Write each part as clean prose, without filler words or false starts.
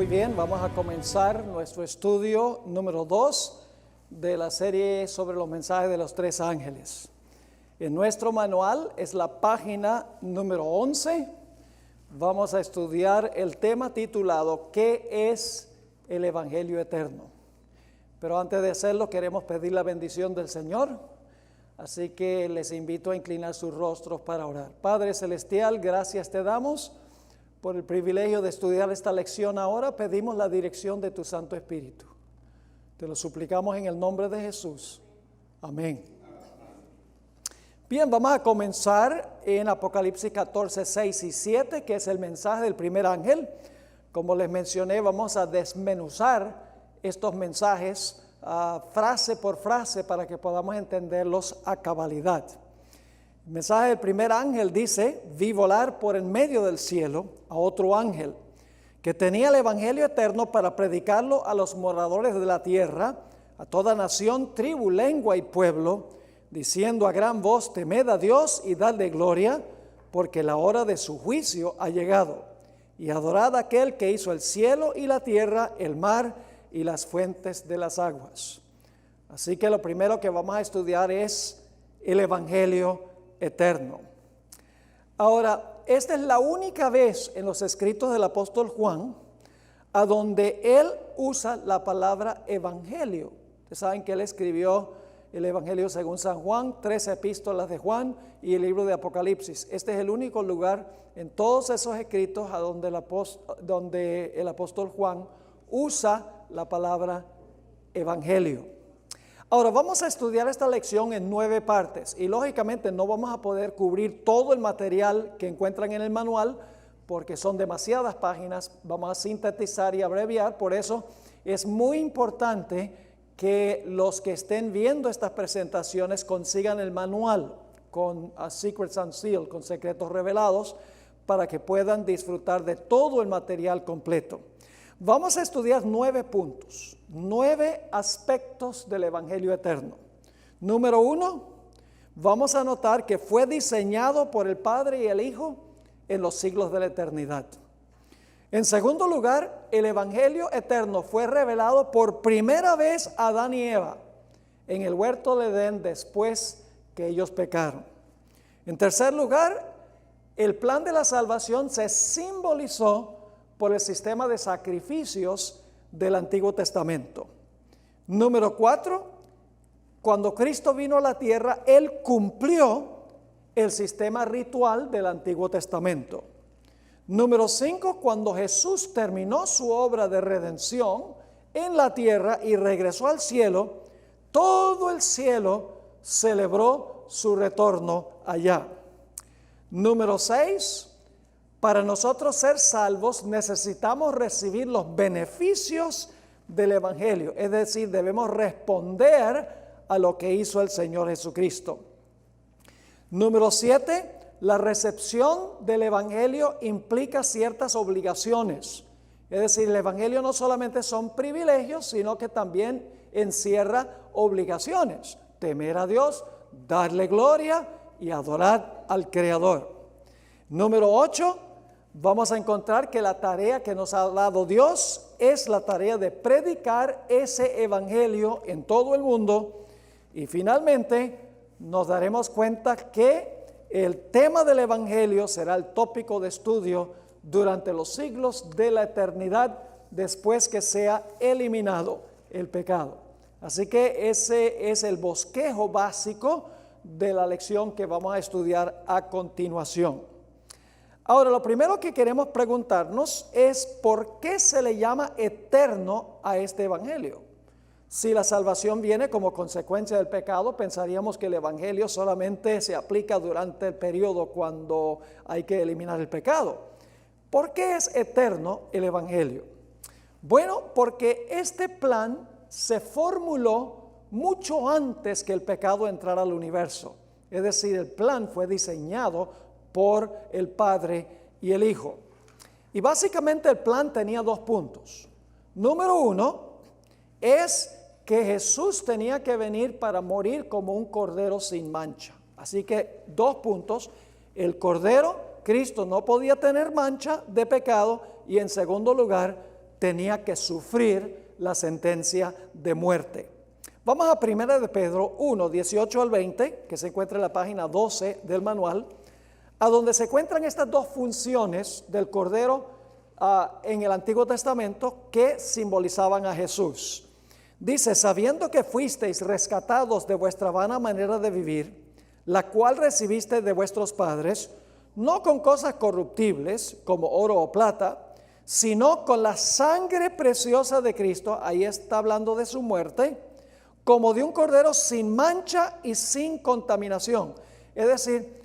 Muy bien, vamos a comenzar nuestro estudio número 2 de la serie sobre los mensajes de los tres ángeles. En nuestro manual es la página número 11. Vamos a estudiar el tema titulado ¿Qué es el Evangelio Eterno? Pero antes de hacerlo queremos pedir la bendición del Señor. Así que les invito a inclinar sus rostros para orar. Padre Celestial, gracias te damos por el privilegio de estudiar esta lección ahora. Pedimos la dirección de tu Santo Espíritu. Te lo suplicamos en el nombre de Jesús. Amén. Bien, vamos a comenzar en Apocalipsis 14, 6 y 7, que es el mensaje del primer ángel. Como les mencioné, vamos a desmenuzar estos mensajes frase por frase para que podamos entenderlos a cabalidad. El mensaje del primer ángel dice: vi volar por en medio del cielo a otro ángel que tenía el evangelio eterno para predicarlo a los moradores de la tierra, a toda nación, tribu, lengua y pueblo, diciendo a gran voz: temed a Dios y dadle gloria, porque la hora de su juicio ha llegado, y adorad a aquel que hizo el cielo y la tierra, el mar y las fuentes de las aguas. Así que lo primero que vamos a estudiar es el evangelio eterno. Ahora, esta es la única vez en los escritos del apóstol Juan a donde él usa la palabra evangelio. Ustedes saben que él escribió el evangelio según San Juan, 3 epístolas de Juan y el libro de Apocalipsis. Este es el único lugar en todos esos escritos a donde el apóstol Juan usa la palabra evangelio. Ahora vamos a estudiar esta lección en 9 partes y lógicamente no vamos a poder cubrir todo el material que encuentran en el manual porque son demasiadas páginas. Vamos a sintetizar y abreviar. Por eso es muy importante que los que estén viendo estas presentaciones consigan el manual con Secrets Unsealed, con secretos revelados, para que puedan disfrutar de todo el material completo. Vamos a estudiar 9 puntos, 9 aspectos del evangelio eterno. Número 1, vamos a notar que fue diseñado por el Padre y el Hijo en los siglos de la eternidad. En segundo lugar, el evangelio eterno fue revelado por primera vez a Adán y Eva en el huerto de Edén después que ellos pecaron. En tercer lugar, el plan de la salvación se simbolizó por el sistema de sacrificios del Antiguo Testamento. Número 4, cuando Cristo vino a la tierra, Él cumplió el sistema ritual del Antiguo Testamento. Número 5, cuando Jesús terminó su obra de redención en la tierra y regresó al cielo, todo el cielo celebró su retorno allá. Número 6, para nosotros ser salvos necesitamos recibir los beneficios del evangelio, es decir, debemos responder a lo que hizo el Señor Jesucristo. Número 7, la recepción del evangelio implica ciertas obligaciones, es decir, el evangelio no solamente son privilegios, sino que también encierra obligaciones: temer a Dios, darle gloria y adorar al Creador. Número 8, vamos a encontrar que la tarea que nos ha dado Dios es la tarea de predicar ese evangelio en todo el mundo. Y finalmente nos daremos cuenta que el tema del evangelio será el tópico de estudio durante los siglos de la eternidad después que sea eliminado el pecado. Así que ese es el bosquejo básico de la lección que vamos a estudiar a continuación. Ahora, lo primero que queremos preguntarnos es ¿por qué se le llama eterno a este evangelio? Si la salvación viene como consecuencia del pecado, pensaríamos que el evangelio solamente se aplica durante el periodo cuando hay que eliminar el pecado. ¿Por qué es eterno el evangelio? Bueno, porque este plan se formuló mucho antes que el pecado entrara al universo. Es decir, el plan fue diseñado por el Padre y el Hijo. Y básicamente el plan tenía 2 puntos. Número 1 es que Jesús tenía que venir para morir como un cordero sin mancha. Así que 2 puntos: el cordero, Cristo no podía tener mancha de pecado, y en segundo lugar tenía que sufrir la sentencia de muerte. Vamos a 1 de Pedro 1, 18 al 20, que se encuentra en la página 12 del manual, a donde se encuentran estas dos funciones del Cordero en el Antiguo Testamento que simbolizaban a Jesús. Dice: sabiendo que fuisteis rescatados de vuestra vana manera de vivir, la cual recibiste de vuestros padres, no con cosas corruptibles como oro o plata, sino con la sangre preciosa de Cristo, ahí está hablando de su muerte, como de un cordero sin mancha y sin contaminación. Es decir,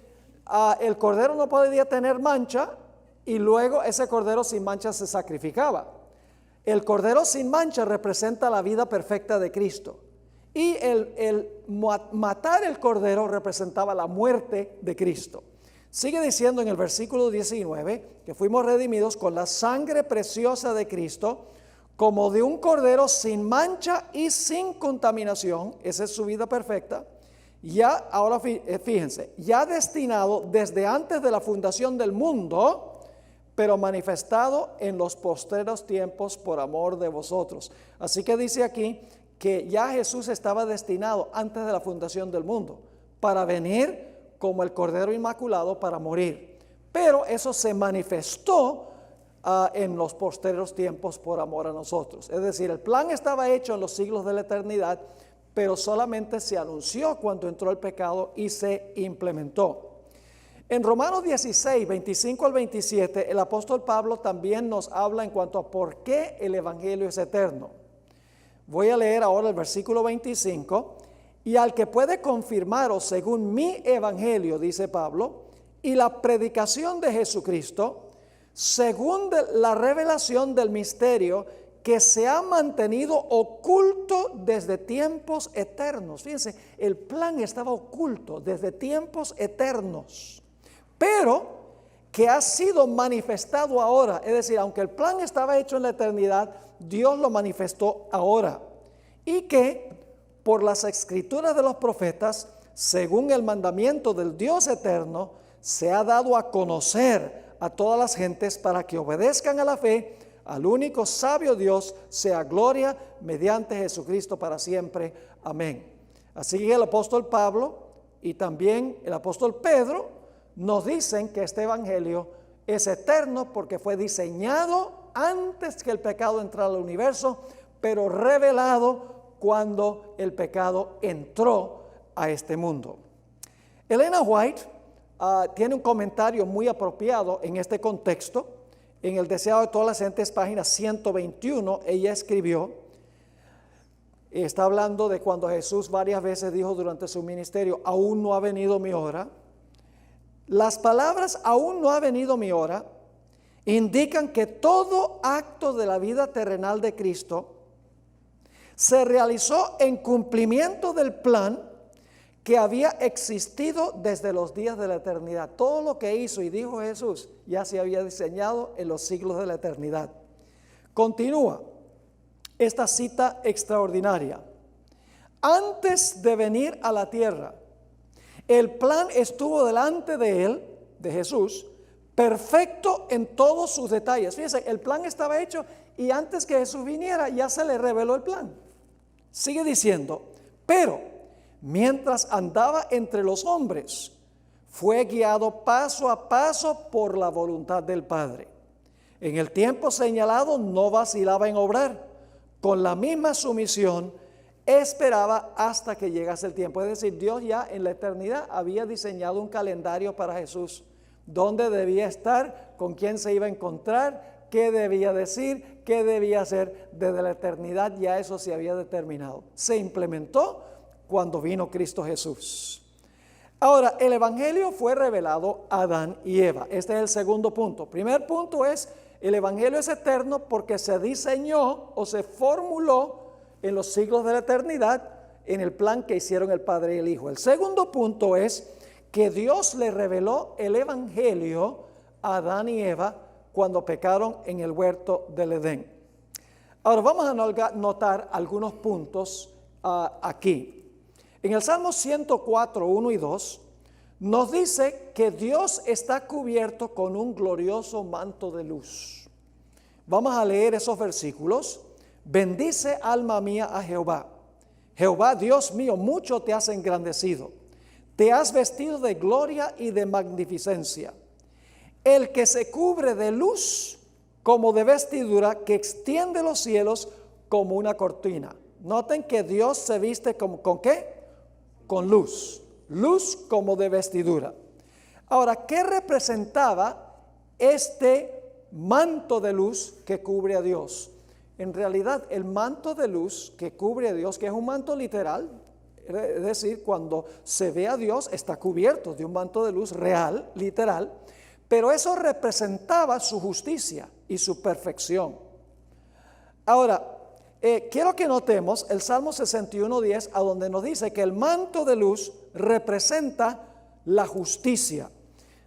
el cordero no podía tener mancha y luego ese cordero sin mancha se sacrificaba. El cordero sin mancha representa la vida perfecta de Cristo. Y el matar el cordero representaba la muerte de Cristo. Sigue diciendo en el versículo 19 que fuimos redimidos con la sangre preciosa de Cristo, como de un cordero sin mancha y sin contaminación. Esa es su vida perfecta. Ya, ahora fíjense, ya destinado desde antes de la fundación del mundo, pero manifestado en los postreros tiempos por amor de vosotros. Así que dice aquí que ya Jesús estaba destinado antes de la fundación del mundo para venir como el Cordero Inmaculado para morir. Pero eso se manifestó en los postreros tiempos por amor a nosotros. Es decir, el plan estaba hecho en los siglos de la eternidad, pero solamente se anunció cuando entró el pecado y se implementó. En Romanos 16, 25 al 27, el apóstol Pablo también nos habla en cuanto a por qué el evangelio es eterno. Voy a leer ahora el versículo 25. Y al que puede confirmaros según mi evangelio, dice Pablo, y la predicación de Jesucristo, según la revelación del misterio que se ha mantenido oculto desde tiempos eternos. Fíjense, el plan estaba oculto desde tiempos eternos, pero que ha sido manifestado ahora. Es decir, aunque el plan estaba hecho en la eternidad, Dios lo manifestó ahora. Y que por las escrituras de los profetas, según el mandamiento del Dios eterno, se ha dado a conocer a todas las gentes para que obedezcan a la fe. Al único sabio Dios sea gloria mediante Jesucristo para siempre. Amén. Así que el apóstol Pablo y también el apóstol Pedro nos dicen que este evangelio es eterno porque fue diseñado antes que el pecado entrara al universo, pero revelado cuando el pecado entró a este mundo. Elena White tiene un comentario muy apropiado en este contexto. En el Deseado de todas las gentes, página 121, ella escribió, está hablando de cuando Jesús varias veces dijo durante su ministerio: aún no ha venido mi hora. Las palabras "aún no ha venido mi hora" indican que todo acto de la vida terrenal de Cristo se realizó en cumplimiento del plan que había existido desde los días de la eternidad. Todo lo que hizo y dijo Jesús ya se había diseñado en los siglos de la eternidad. Continúa esta cita extraordinaria. Antes de venir a la tierra, el plan estuvo delante de él, de Jesús, perfecto en todos sus detalles. Fíjense, el plan estaba hecho y antes que Jesús viniera ya se le reveló el plan. Sigue diciendo, pero mientras andaba entre los hombres, fue guiado paso a paso por la voluntad del Padre. En el tiempo señalado no vacilaba en obrar, con la misma sumisión esperaba hasta que llegase el tiempo. Es decir, Dios ya en la eternidad había diseñado un calendario para Jesús, dónde debía estar, con quién se iba a encontrar, qué debía decir, qué debía hacer. Desde la eternidad ya eso se había determinado. Se implementó cuando vino Cristo Jesús. Ahora, el evangelio fue revelado a Adán y Eva. Este es el segundo punto. Primer punto es, el evangelio es eterno porque se diseñó o se formuló en los siglos de la eternidad en el plan que hicieron el Padre y el Hijo. El segundo punto es que Dios le reveló el evangelio a Adán y Eva cuando pecaron en el huerto del Edén. Ahora vamos a notar algunos puntos aquí. En el Salmo 104, 1 y 2 nos dice que Dios está cubierto con un glorioso manto de luz. Vamos a leer esos versículos. Bendice alma mía a Jehová. Jehová, Dios mío, mucho te has engrandecido. Te has vestido de gloria y de magnificencia. El que se cubre de luz como de vestidura, que extiende los cielos como una cortina. Noten que Dios se viste ¿con qué? Con luz. Luz como de vestidura. Ahora, ¿qué representaba este manto de luz que cubre a Dios? En realidad, el manto de luz que cubre a Dios, que es un manto literal, es decir, cuando se ve a Dios está cubierto de un manto de luz real, literal, pero eso representaba su justicia y su perfección. Ahora, quiero que notemos el Salmo 61:10, a donde nos dice que el manto de luz representa la justicia.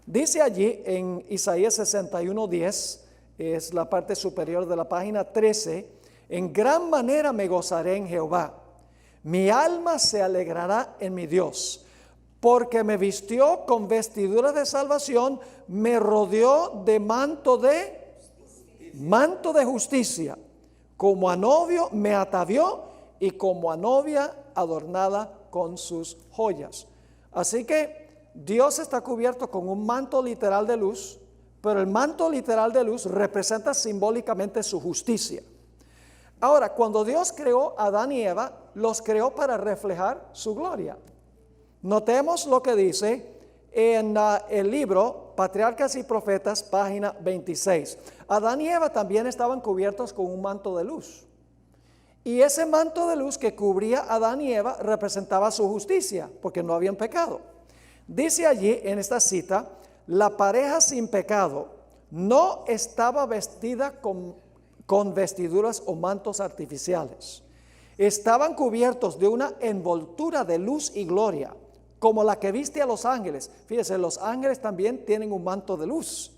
Dice allí en Isaías 61:10, es la parte superior de la página 13, en gran manera me gozaré en Jehová, mi alma se alegrará en mi Dios, porque me vistió con vestiduras de salvación, me rodeó de manto de justicia, como a novio me atavió y como a novia adornada con sus joyas. Así que Dios está cubierto con un manto literal de luz, pero el manto literal de luz representa simbólicamente su justicia. Ahora, cuando Dios creó a Adán y Eva, los creó para reflejar su gloria. Notemos lo que dice en el libro Patriarcas y Profetas, página 26. Adán y Eva también estaban cubiertos con un manto de luz. Y ese manto de luz que cubría a Adán y Eva representaba su justicia, porque no habían pecado. Dice allí en esta cita, la pareja sin pecado no estaba vestida con vestiduras o mantos artificiales. Estaban cubiertos de una envoltura de luz y gloria, como la que viste a los ángeles. Fíjese, los ángeles también tienen un manto de luz.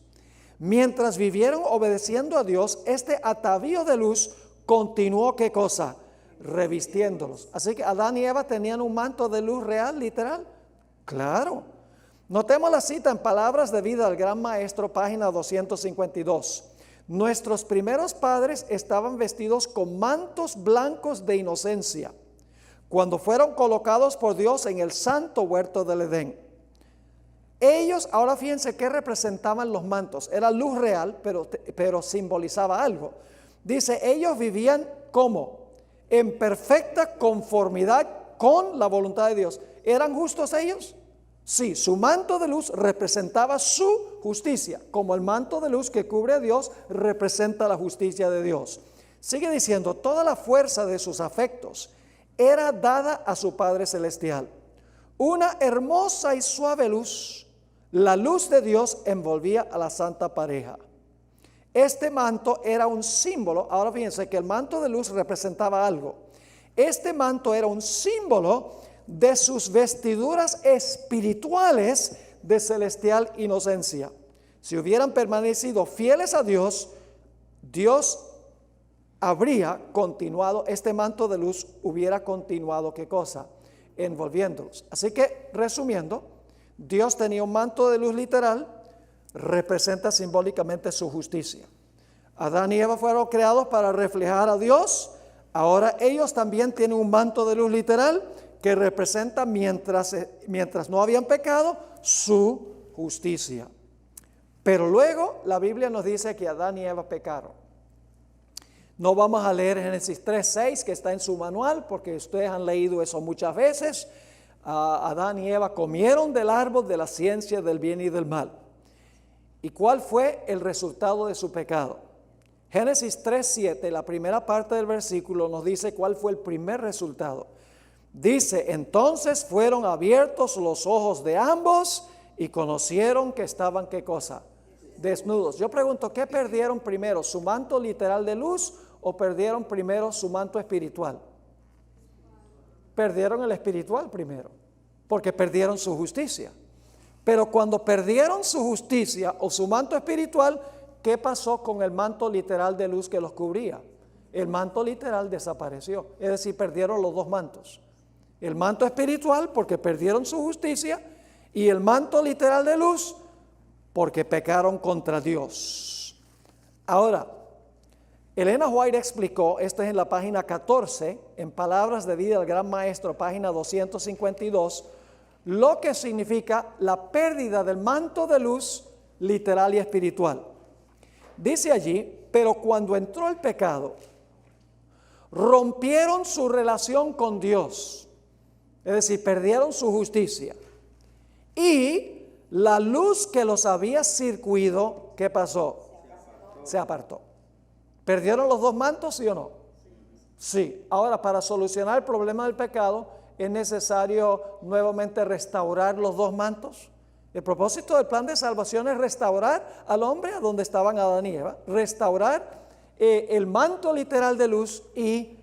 Mientras vivieron obedeciendo a Dios, este atavío de luz continuó, ¿qué cosa? Revistiéndolos. Así que Adán y Eva tenían un manto de luz real, literal. Claro. Notemos la cita en Palabras de Vida del Gran Maestro, página 252. Nuestros primeros padres estaban vestidos con mantos blancos de inocencia cuando fueron colocados por Dios en el santo huerto del Edén. Ellos, ahora fíjense qué representaban los mantos. Era luz real, pero simbolizaba algo. Dice, ellos vivían ¿cómo? En perfecta conformidad con la voluntad de Dios. ¿Eran justos ellos? Sí, su manto de luz representaba su justicia, como el manto de luz que cubre a Dios representa la justicia de Dios. Sigue diciendo, toda la fuerza de sus afectos era dada a su Padre Celestial. Una hermosa y suave luz, la luz de Dios envolvía a la santa pareja. Este manto era un símbolo, ahora fíjense que el manto de luz representaba algo. Este manto era un símbolo de sus vestiduras espirituales de celestial inocencia. Si hubieran permanecido fieles a Dios, Dios habría continuado, este manto de luz hubiera continuado, ¿qué cosa? Envolviéndolos. Así que, resumiendo, Dios tenía un manto de luz literal, representa simbólicamente su justicia. Adán y Eva fueron creados para reflejar a Dios. Ahora ellos también tienen un manto de luz literal que representa, mientras no habían pecado, su justicia. Pero luego la Biblia nos dice que Adán y Eva pecaron. No vamos a leer Génesis 3:6, que está en su manual, porque ustedes han leído eso muchas veces. Adán y Eva comieron del árbol de la ciencia del bien y del mal. ¿Y cuál fue el resultado de su pecado? Génesis 3:7, la primera parte del versículo, nos dice cuál fue el primer resultado. Dice, entonces fueron abiertos los ojos de ambos y conocieron que estaban, ¿qué cosa? Desnudos. Yo pregunto, ¿qué perdieron primero? ¿Su manto literal de luz o perdieron primero su manto espiritual? Perdieron el espiritual primero, porque perdieron su justicia. Pero cuando perdieron su justicia o su manto espiritual, ¿qué pasó con el manto literal de luz que los cubría? El manto literal desapareció, es decir, perdieron los dos mantos. El manto espiritual porque perdieron su justicia y el manto literal de luz porque pecaron contra Dios. Ahora, Elena White explicó, esto es en la página 14, en Palabras de Vida del Gran Maestro, página 252, lo que significa la pérdida del manto de luz literal y espiritual. Dice allí, pero cuando entró el pecado, rompieron su relación con Dios, es decir, perdieron su justicia. Y la luz que los había circuido, ¿qué pasó? Se apartó. ¿Perdieron los dos mantos, sí o no? Sí. Ahora, para solucionar el problema del pecado, ¿es necesario nuevamente restaurar los dos mantos? El propósito del plan de salvación es restaurar al hombre a donde estaban Adán y Eva, restaurar el manto literal de luz y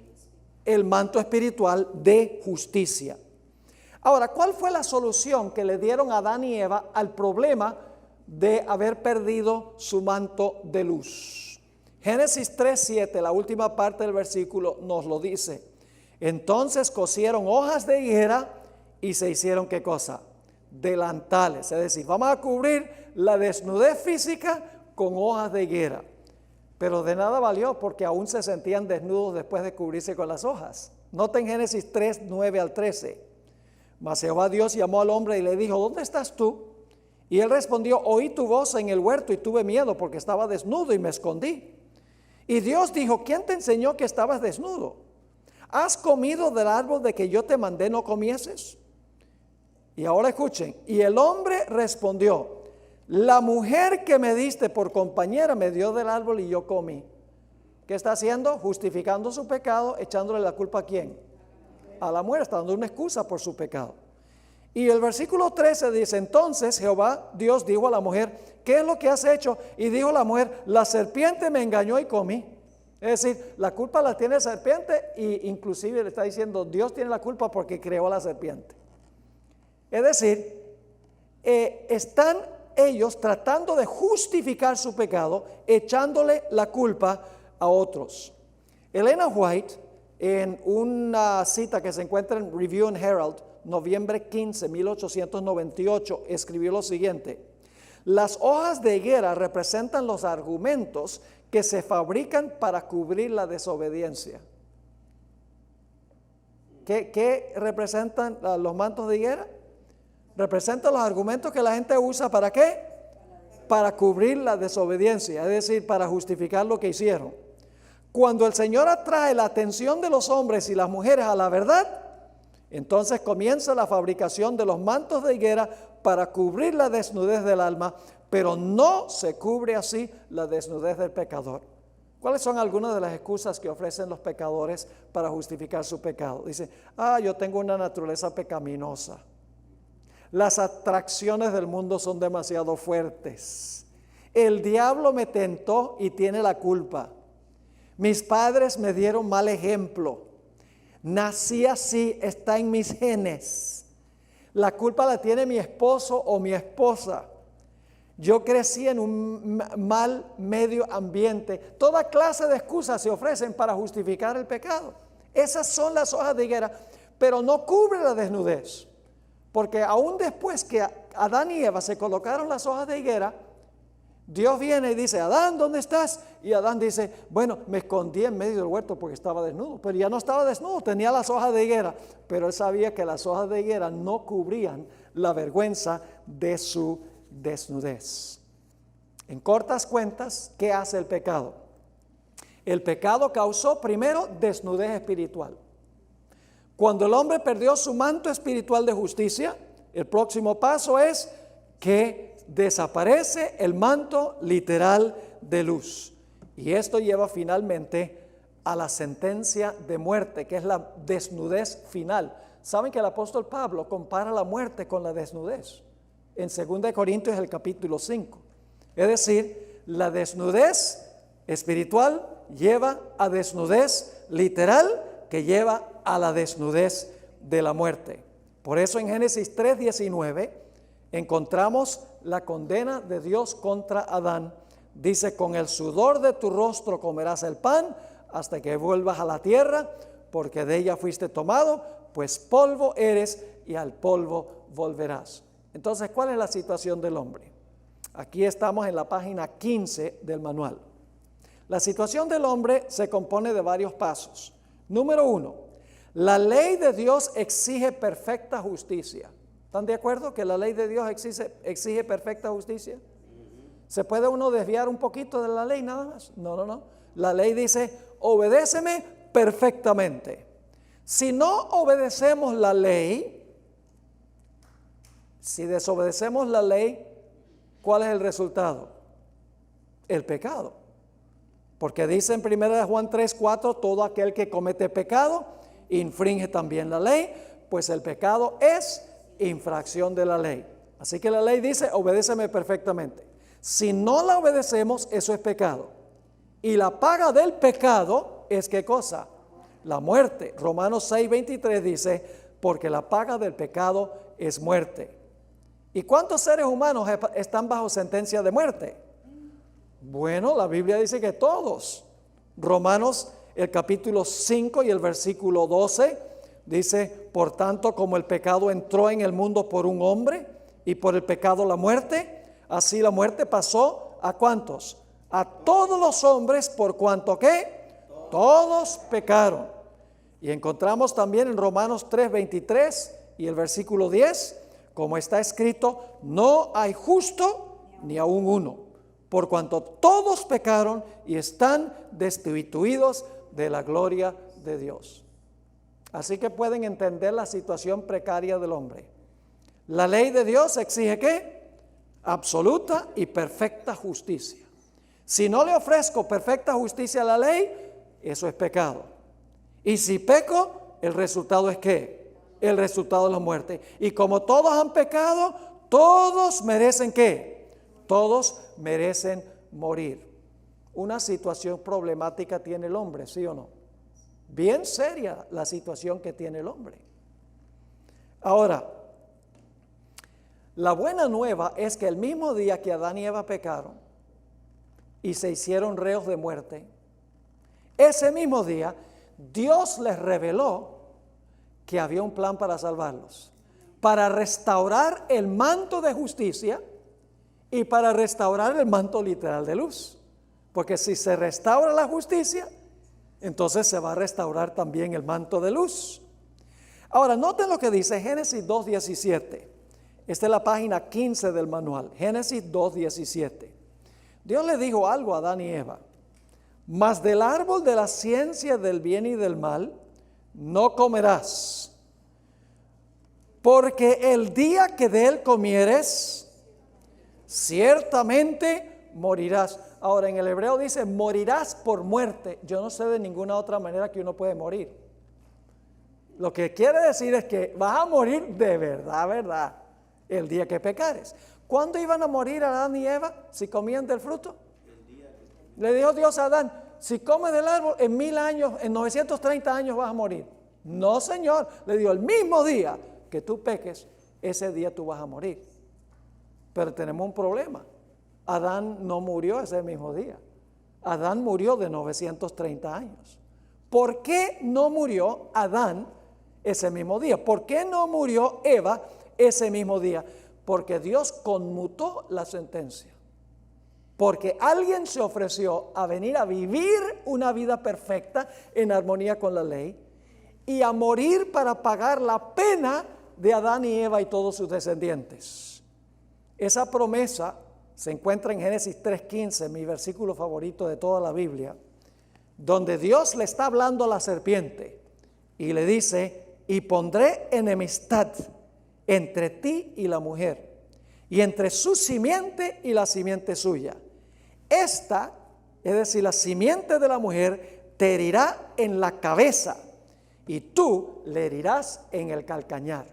el manto espiritual de justicia. Ahora, ¿cuál fue la solución que le dieron a Adán y Eva al problema de haber perdido su manto de luz? Génesis 3:7, la última parte del versículo nos lo dice. Entonces cosieron hojas de higuera y se hicieron, ¿qué cosa? Delantales, es decir, vamos a cubrir la desnudez física con hojas de higuera. Pero de nada valió porque aún se sentían desnudos después de cubrirse con las hojas. Noten Génesis 3, 9 al 13. Mas Jehová Dios llamó al hombre y le dijo, ¿dónde estás tú? Y él respondió, oí tu voz en el huerto y tuve miedo porque estaba desnudo y me escondí. Y Dios dijo, ¿quién te enseñó que estabas desnudo? ¿Has comido del árbol de que yo te mandé no comieses? Y ahora escuchen, y el hombre respondió, la mujer que me diste por compañera me dio del árbol y yo comí. ¿Qué está haciendo? Justificando su pecado, echándole la culpa ¿a quién? A la mujer, está dando una excusa por su pecado. Y el versículo 13 dice, entonces Jehová Dios dijo a la mujer, ¿qué es lo que has hecho? Y dijo la mujer, la serpiente me engañó y comí. Es decir, la culpa la tiene la serpiente e inclusive le está diciendo, Dios tiene la culpa porque creó a la serpiente. Es decir, están ellos tratando de justificar su pecado, echándole la culpa a otros. Elena White, en una cita que se encuentra en Review and Herald, noviembre 15, 1898, escribió lo siguiente: las hojas de higuera representan los argumentos que se fabrican para cubrir la desobediencia. ¿Qué representan los mantos de higuera? Representan los argumentos que la gente usa ¿para qué? Para cubrir la desobediencia, es decir, para justificar lo que hicieron. Cuando el Señor atrae la atención de los hombres y las mujeres a la verdad, entonces comienza la fabricación de los mantos de higuera para cubrir la desnudez del alma, pero no se cubre así la desnudez del pecador. ¿Cuáles son algunas de las excusas que ofrecen los pecadores para justificar su pecado? Dice, yo tengo una naturaleza pecaminosa. Las atracciones del mundo son demasiado fuertes. El diablo me tentó y tiene la culpa. Mis padres me dieron mal ejemplo. Nací así, está en mis genes. La culpa la tiene mi esposo o mi esposa. Yo crecí en un mal medio ambiente. Toda clase de excusas se ofrecen para justificar el pecado. Esas son las hojas de higuera, pero no cubre la desnudez. Porque aún después que Adán y Eva se colocaron las hojas de higuera, Dios viene y dice, Adán, ¿dónde estás? Y Adán dice, bueno, me escondí en medio del huerto porque estaba desnudo. Pero ya no estaba desnudo, tenía las hojas de higuera. Pero él sabía que las hojas de higuera no cubrían la vergüenza de su desnudez. En cortas cuentas, ¿qué hace el pecado? El pecado causó primero desnudez espiritual. Cuando el hombre perdió su manto espiritual de justicia, el próximo paso es que desaparece el manto literal de luz. Y esto lleva finalmente a la sentencia de muerte, que es la desnudez final. ¿Saben que el apóstol Pablo compara la muerte con la desnudez? En 2 Corintios, el capítulo 5. Es decir, la desnudez espiritual lleva a desnudez literal, que lleva a la desnudez de la muerte. Por eso en Génesis 3:19 encontramos la condena de Dios contra Adán. Dice, con el sudor de tu rostro comerás el pan hasta que vuelvas a la tierra, porque de ella fuiste tomado, pues polvo eres y al polvo volverás. Entonces, ¿cuál es la situación del hombre? Aquí estamos en la página 15 del manual. La situación del hombre se compone de varios pasos. Número 1, la ley de Dios exige perfecta justicia. ¿Están de acuerdo que la ley de Dios exige perfecta justicia? ¿Se puede uno desviar un poquito de la ley nada más? No. La ley dice, obedéceme perfectamente. Si no obedecemos la ley, si desobedecemos la ley, ¿cuál es el resultado? El pecado. Porque dice en 1 Juan 3:4, todo aquel que comete pecado, infringe también la ley, pues el pecado es infracción de la ley. Así que la ley dice, obedéceme perfectamente. Si no la obedecemos, eso es pecado. Y la paga del pecado es ¿qué cosa? La muerte. Romanos 6:23 dice, porque la paga del pecado es muerte. ¿Y cuántos seres humanos están bajo sentencia de muerte? Bueno, la Biblia dice que todos. Romanos, el capítulo 5 y el versículo 12, dice, por tanto, como el pecado entró en el mundo por un hombre, y por el pecado la muerte, así la muerte pasó ¿a cuántos? A todos los hombres, por cuanto ¿qué? Todos pecaron. Y encontramos también en Romanos 3:23 y el versículo 10, como está escrito, no hay justo ni aun uno, por cuanto todos pecaron y están destituidos de la gloria de Dios. Así que pueden entender la situación precaria del hombre. La ley de Dios exige ¿qué? Absoluta y perfecta justicia. Si no le ofrezco perfecta justicia a la ley, eso es pecado. Y si peco, el resultado es ¿qué? El resultado es la muerte. Y como todos han pecado, todos merecen ¿qué? Todos merecen morir. Una situación problemática tiene el hombre, ¿sí o no? Bien seria la situación que tiene el hombre. Ahora, la buena nueva es que el mismo día que Adán y Eva pecaron y se hicieron reos de muerte, ese mismo día Dios les reveló que había un plan para salvarlos, para restaurar el manto de justicia y para restaurar el manto literal de luz. Porque si se restaura la justicia, entonces se va a restaurar también el manto de luz. Ahora, noten lo que dice Génesis 2:17. Esta es la página 15 del manual, Génesis 2:17. Dios le dijo algo a Adán y Eva: mas del árbol de la ciencia del bien y del mal no comerás, porque el día que de él comieres, ciertamente morirás. Ahora en el hebreo dice morirás por muerte. Yo no sé de ninguna otra manera que uno puede morir. Lo que quiere decir es que vas a morir de verdad, el día que pecares. ¿Cuándo iban a morir Adán y Eva si comían del fruto? Le dijo Dios a Adán: si comes del árbol, en 1000 años, en 930 años vas a morir. No, Señor, le dijo, el mismo día que tú peques, ese día tú vas a morir. Pero tenemos un problema. Adán no murió ese mismo día. Adán murió de 930 años. ¿Por qué no murió Adán ese mismo día? ¿Por qué no murió Eva ese mismo día? Porque Dios conmutó la sentencia. Porque alguien se ofreció a venir a vivir una vida perfecta en armonía con la ley y a morir para pagar la pena de Adán y Eva y todos sus descendientes. Esa promesa se encuentra en Génesis 3:15, mi versículo favorito de toda la Biblia, donde Dios le está hablando a la serpiente y le dice: y pondré enemistad entre ti y la mujer, y entre su simiente y la simiente suya. Esta, es decir, la simiente de la mujer, te herirá en la cabeza y tú le herirás en el calcañar.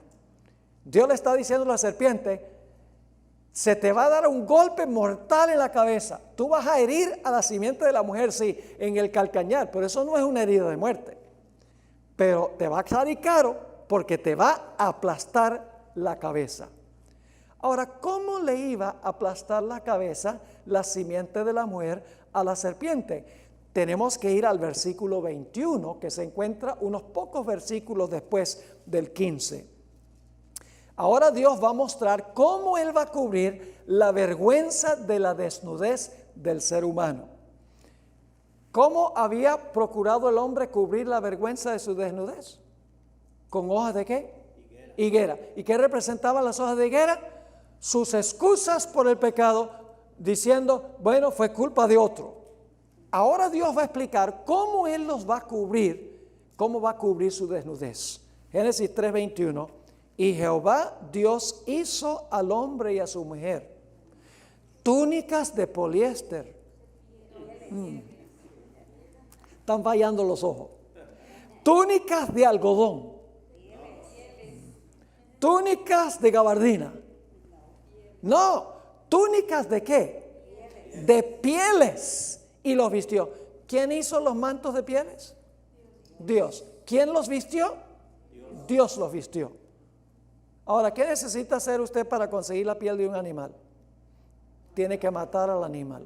Dios le está diciendo a la serpiente: se te va a dar un golpe mortal en la cabeza. Tú vas a herir a la simiente de la mujer, sí, en el calcañar, pero eso no es una herida de muerte. Pero te va a salir caro porque te va a aplastar la cabeza. Ahora, ¿cómo le iba a aplastar la cabeza la simiente de la mujer a la serpiente? Tenemos que ir al versículo 21, que se encuentra unos pocos versículos después del 15. Ahora Dios va a mostrar cómo Él va a cubrir la vergüenza de la desnudez del ser humano. ¿Cómo había procurado el hombre cubrir la vergüenza de su desnudez? ¿Con hojas de qué? Higuera. ¿Y qué representaban las hojas de higuera? Sus excusas por el pecado, diciendo, bueno, fue culpa de otro. Ahora Dios va a explicar cómo Él los va a cubrir, cómo va a cubrir su desnudez. Génesis 3:21. Y Jehová Dios hizo al hombre y a su mujer túnicas de poliéster. Están fallando los ojos. Túnicas de algodón. Túnicas de gabardina. No, túnicas de qué? De pieles. Y los vistió. ¿Quién hizo los mantos de pieles? Dios. ¿Quién los vistió? Dios los vistió. Ahora, ¿qué necesita hacer usted para conseguir la piel de un animal? Tiene que matar al animal.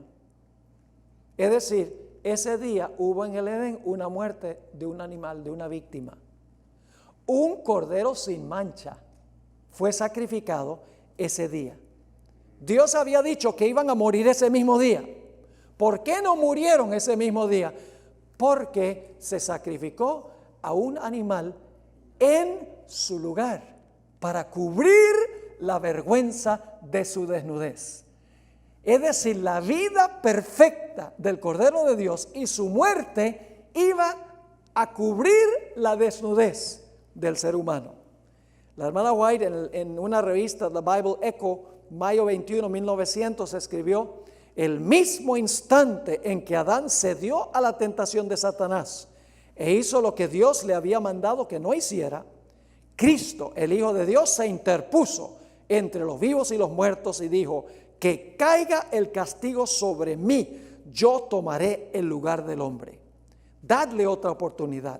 Es decir, ese día hubo en el Edén una muerte de un animal, de una víctima. Un cordero sin mancha fue sacrificado ese día. Dios había dicho que iban a morir ese mismo día. ¿Por qué no murieron ese mismo día? Porque se sacrificó a un animal en su lugar para cubrir la vergüenza de su desnudez. Es decir, la vida perfecta del Cordero de Dios y su muerte iba a cubrir la desnudez del ser humano. La hermana White en una revista, The Bible Echo, mayo 21, 1900, escribió: el mismo instante en que Adán cedió a la tentación de Satanás e hizo lo que Dios le había mandado que no hiciera, Cristo, el Hijo de Dios, se interpuso entre los vivos y los muertos y dijo: que caiga el castigo sobre mí, yo tomaré el lugar del hombre. Dadle otra oportunidad.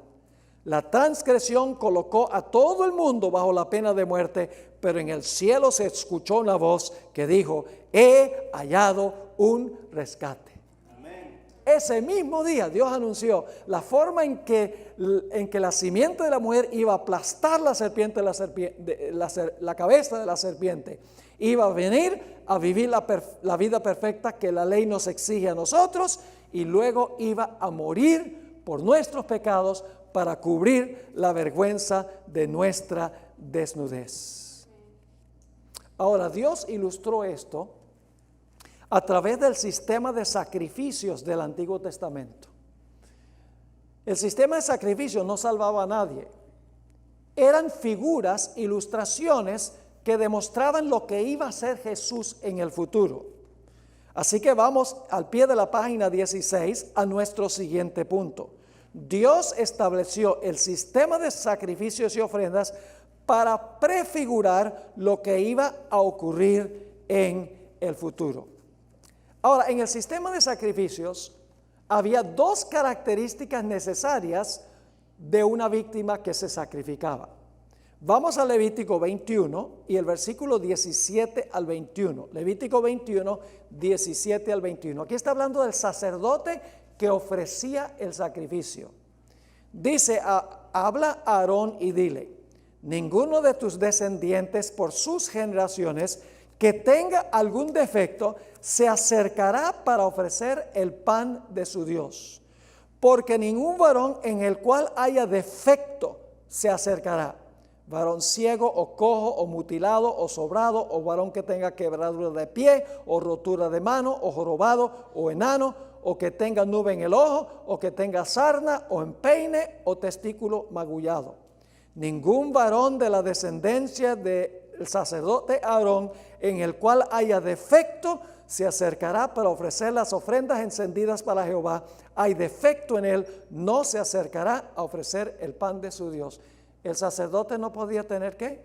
La transgresión colocó a todo el mundo bajo la pena de muerte, pero en el cielo se escuchó una voz que dijo: he hallado un rescate. Amén. Ese mismo día Dios anunció la forma en que la simiente de la mujer iba a aplastar la serpiente, la cabeza de la serpiente. Iba a venir a vivir la vida perfecta que la ley nos exige a nosotros, y luego iba a morir por nuestros pecados para cubrir la vergüenza de nuestra desnudez. Ahora, Dios ilustró esto a través del sistema de sacrificios del Antiguo Testamento. El sistema de sacrificios no salvaba a nadie. Eran figuras, ilustraciones que demostraban lo que iba a ser Jesús en el futuro. Así que vamos al pie de la página 16 a nuestro siguiente punto. Dios estableció el sistema de sacrificios y ofrendas para prefigurar lo que iba a ocurrir en el futuro. Ahora, en el sistema de sacrificios había dos características necesarias de una víctima que se sacrificaba. Vamos a Levítico 21 y el versículo 17 al 21. Levítico 21, 17 al 21. Aquí está hablando del sacerdote que ofrecía el sacrificio. Dice: habla a Aarón y dile: ninguno de tus descendientes por sus generaciones que tenga algún defecto se acercará para ofrecer el pan de su Dios, porque ningún varón en el cual haya defecto se acercará. Varón ciego o cojo o mutilado o sobrado o varón que tenga quebradura de pie o rotura de mano o jorobado o enano o que tenga nube en el ojo o que tenga sarna o empeine o testículo magullado. Ningún varón de la descendencia del sacerdote Aarón en el cual haya defecto se acercará para ofrecer las ofrendas encendidas para Jehová. Hay defecto en él, no se acercará a ofrecer el pan de su Dios. El sacerdote no podía tener ¿qué?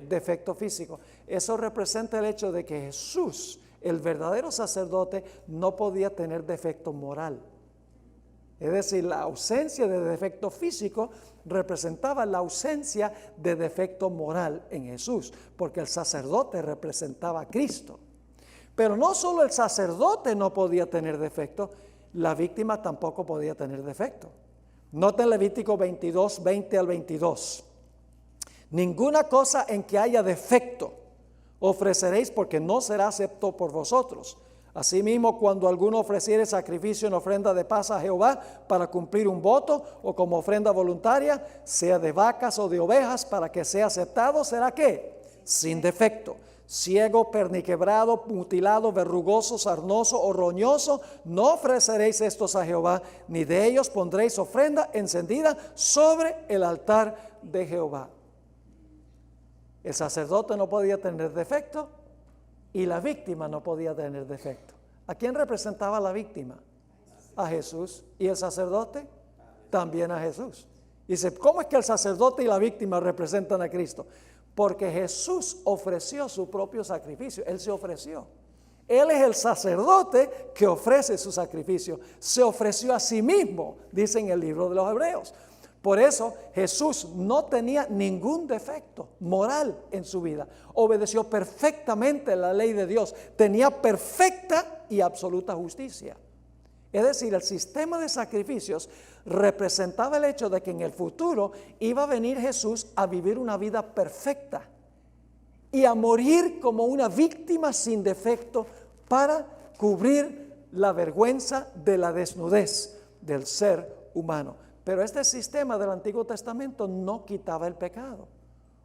Defecto físico. Eso representa el hecho de que Jesús, el verdadero sacerdote, no podía tener defecto moral. Es decir, la ausencia de defecto físico representaba la ausencia de defecto moral en Jesús, porque el sacerdote representaba a Cristo. Pero no solo el sacerdote no podía tener defecto, la víctima tampoco podía tener defecto. Noten Levítico 22, 20 al 22. Ninguna cosa en que haya defecto ofreceréis, porque no será acepto por vosotros. Asimismo, cuando alguno ofreciere sacrificio en ofrenda de paz a Jehová para cumplir un voto o como ofrenda voluntaria, sea de vacas o de ovejas, para que sea aceptado, ¿será qué? Sin defecto. Ciego, perniquebrado, mutilado, verrugoso, sarnoso o roñoso, no ofreceréis estos a Jehová, ni de ellos pondréis ofrenda encendida sobre el altar de Jehová. El sacerdote no podía tener defecto y la víctima no podía tener defecto. ¿A quién representaba la víctima? A Jesús. ¿Y el sacerdote? También a Jesús. Dice, ¿cómo es que el sacerdote y la víctima representan a Cristo? Porque Jesús ofreció su propio sacrificio. Él se ofreció. Él es el sacerdote que ofrece su sacrificio. Se ofreció a sí mismo, dice en el libro de los Hebreos. Por eso Jesús no tenía ningún defecto moral en su vida. Obedeció perfectamente la ley de Dios. Tenía perfecta y absoluta justicia. Es decir, el sistema de sacrificios representaba el hecho de que en el futuro iba a venir Jesús a vivir una vida perfecta y a morir como una víctima sin defecto para cubrir la vergüenza de la desnudez del ser humano. Pero este sistema del Antiguo Testamento no quitaba el pecado.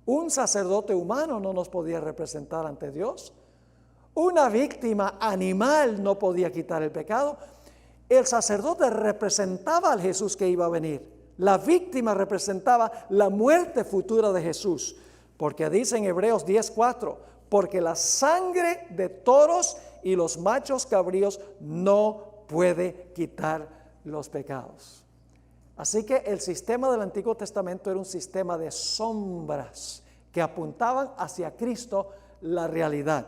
Un sacerdote humano no nos podía representar ante Dios. Una víctima animal no podía quitar el pecado. El sacerdote representaba al Jesús que iba a venir. La víctima representaba la muerte futura de Jesús. Porque dice en Hebreos 10:4, porque la sangre de toros y los machos cabríos no puede quitar los pecados. Así que el sistema del Antiguo Testamento era un sistema de sombras que apuntaban hacia Cristo, la realidad.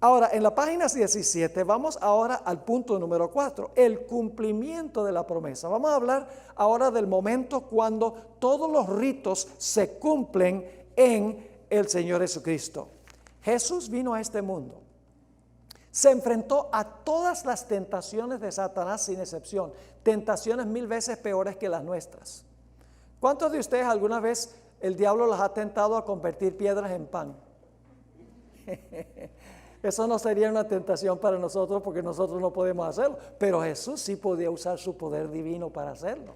Ahora, en la página 17, vamos ahora al punto número 4, el cumplimiento de la promesa. Vamos a hablar ahora del momento cuando todos los ritos se cumplen en el Señor Jesucristo. Jesús vino a este mundo. Se enfrentó a todas las tentaciones de Satanás sin excepción, tentaciones 1000 veces peores que las nuestras. ¿Cuántos de ustedes alguna vez el diablo los ha tentado a convertir piedras en pan? Eso no sería una tentación para nosotros porque nosotros no podemos hacerlo, pero Jesús sí podía usar su poder divino para hacerlo.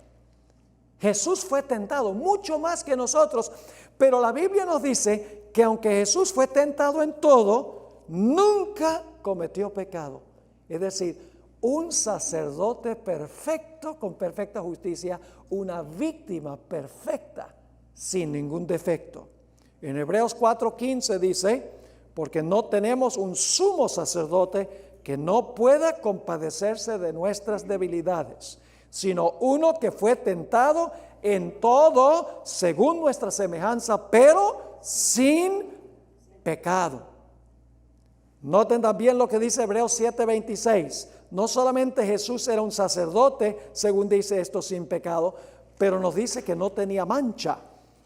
Jesús fue tentado mucho más que nosotros, pero la Biblia nos dice que aunque Jesús fue tentado en todo, nunca cometió pecado. Es decir, un sacerdote perfecto, con perfecta justicia, una víctima perfecta, sin ningún defecto. En Hebreos 4:15 dice, porque no tenemos un sumo sacerdote que no pueda compadecerse de nuestras debilidades, sino uno que fue tentado en todo según nuestra semejanza, pero sin pecado. Noten también lo que dice Hebreos 7:26. No solamente Jesús era un sacerdote, según dice esto, sin pecado, pero nos dice que no tenía mancha.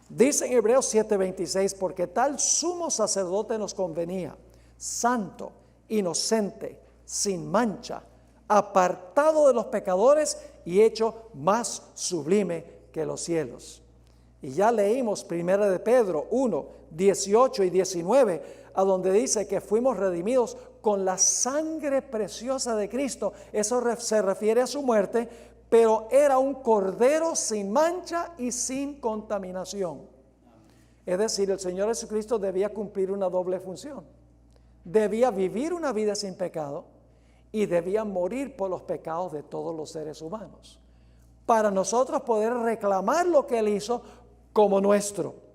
Dice en Hebreos 7:26, porque tal sumo sacerdote nos convenía, santo, inocente, sin mancha, apartado de los pecadores y hecho más sublime que los cielos. Y ya leímos 1 de Pedro 1:18 y 19, a donde dice que fuimos redimidos con la sangre preciosa de Cristo. Eso se refiere a su muerte, pero era un cordero sin mancha y sin contaminación. Es decir, el Señor Jesucristo debía cumplir una doble función. Debía vivir una vida sin pecado y debía morir por los pecados de todos los seres humanos, para nosotros poder reclamar lo que Él hizo como nuestro.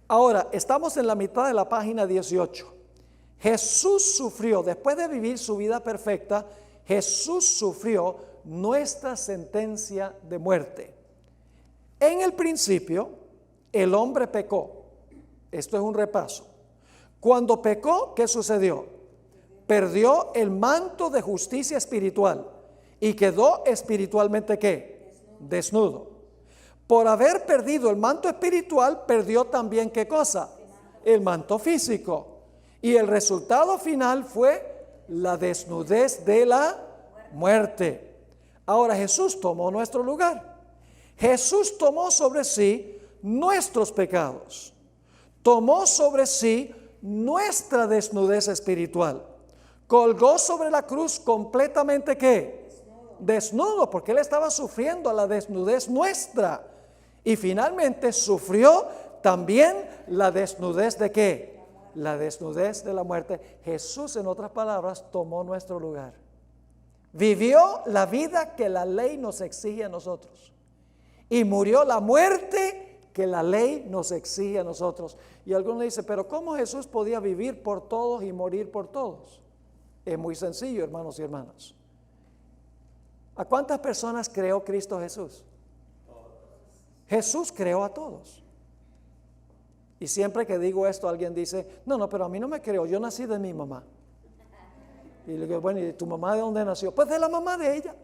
Ahora, estamos en la mitad de la página 18. Jesús sufrió, después de vivir su vida perfecta, Jesús sufrió nuestra sentencia de muerte. En el principio, el hombre pecó. Esto es un repaso. Cuando pecó, ¿qué sucedió? Perdió el manto de justicia espiritual y quedó espiritualmente ¿qué? Desnudo. Por haber perdido el manto espiritual, perdió también ¿qué cosa? El manto físico. Y el resultado final fue la desnudez de la muerte. Ahora Jesús tomó nuestro lugar. Jesús tomó sobre sí nuestros pecados. Tomó sobre sí nuestra desnudez espiritual. colgó sobre la cruz completamente ¿qué? Desnudo, porque Él estaba sufriendo la desnudez nuestra. Y finalmente sufrió también la desnudez de ¿qué? La desnudez de la muerte. Jesús, en otras palabras, tomó nuestro lugar. Vivió la vida que la ley nos exige a nosotros. Y murió la muerte que la ley nos exige a nosotros. Y algunos dicen, pero ¿cómo Jesús podía vivir por todos y morir por todos? Es muy sencillo, hermanos y hermanas. ¿A cuántas personas creó Cristo Jesús? Jesús creó a todos. Y siempre que digo esto, alguien dice, no, pero a mí no me creó, yo nací de mi mamá. Y le digo, bueno, ¿y tu mamá de dónde nació? Pues de la mamá de ella.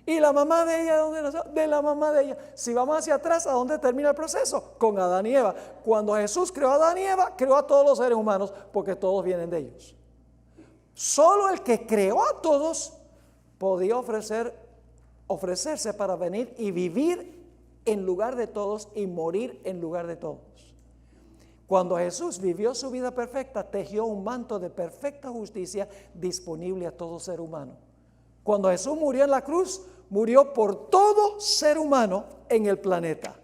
¿Y la mamá de ella de dónde nació? De la mamá de ella. Si vamos hacia atrás, ¿a dónde termina el proceso? Con Adán y Eva. Cuando Jesús creó a Adán y Eva, creó a todos los seres humanos, porque todos vienen de ellos. Solo el que creó a todos podía ofrecerse para venir y vivir en lugar de todos y morir en lugar de todos. Cuando Jesús vivió su vida perfecta, tejió un manto de perfecta justicia disponible a todo ser humano. Cuando Jesús murió en la cruz, murió por todo ser humano en el planeta.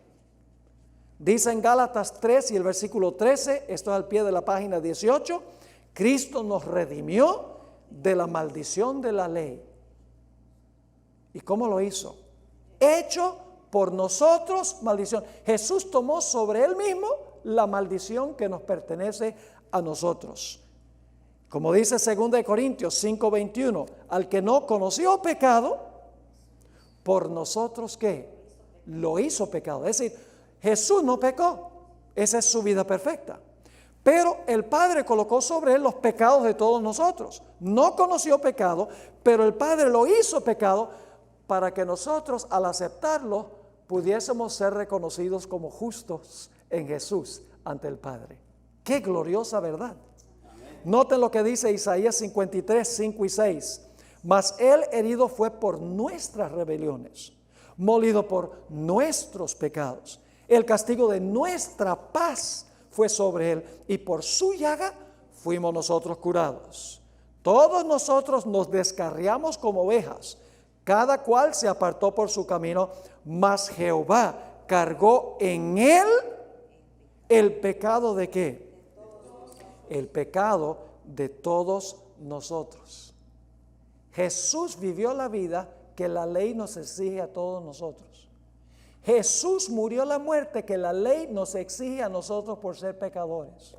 Dice en Gálatas 3 y el versículo 13, esto es al pie de la página 18, Cristo nos redimió de la maldición de la ley. ¿Y cómo lo hizo? Hecho por nosotros maldición. Jesús tomó sobre Él mismo la maldición que nos pertenece a nosotros. Como dice 2 Corintios 5:21, al que no conoció pecado, por nosotros ¿qué? Lo hizo pecado. Es decir, Jesús no pecó, esa es su vida perfecta. Pero el Padre colocó sobre Él los pecados de todos nosotros. No conoció pecado, pero el Padre lo hizo pecado para que nosotros al aceptarlo pudiésemos ser reconocidos como justos en Jesús ante el Padre. ¡Qué gloriosa verdad! Amén. Noten lo que dice Isaías 53, 5 y 6. Mas Él herido fue por nuestras rebeliones, molido por nuestros pecados. El castigo de nuestra paz fue sobre Él, y por su llaga fuimos nosotros curados. Todos nosotros nos descarriamos como ovejas, cada cual se apartó por su camino, mas Jehová cargó en Él el pecado de ¿qué? El pecado de todos nosotros. Jesús vivió la vida que la ley nos exige a todos nosotros. Jesús murió la muerte que la ley nos exige a nosotros por ser pecadores.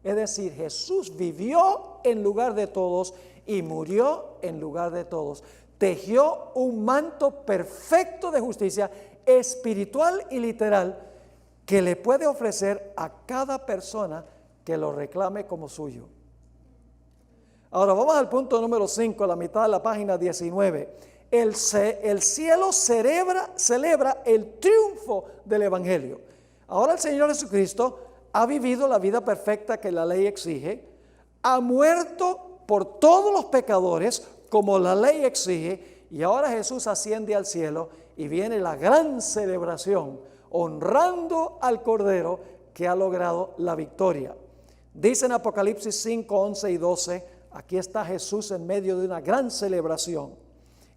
Es decir, Jesús vivió en lugar de todos y murió en lugar de todos. Tejió un manto perfecto de justicia espiritual y literal que le puede ofrecer a cada persona que lo reclame como suyo. Ahora vamos al punto número 5, a la mitad de la página 19. El cielo celebra el triunfo del Evangelio. Ahora el Señor Jesucristo ha vivido la vida perfecta que la ley exige, ha muerto por todos los pecadores como la ley exige, y ahora Jesús asciende al cielo y viene la gran celebración, honrando al Cordero que ha logrado la victoria. Dice en Apocalipsis 5, 11 y 12, aquí está Jesús en medio de una gran celebración.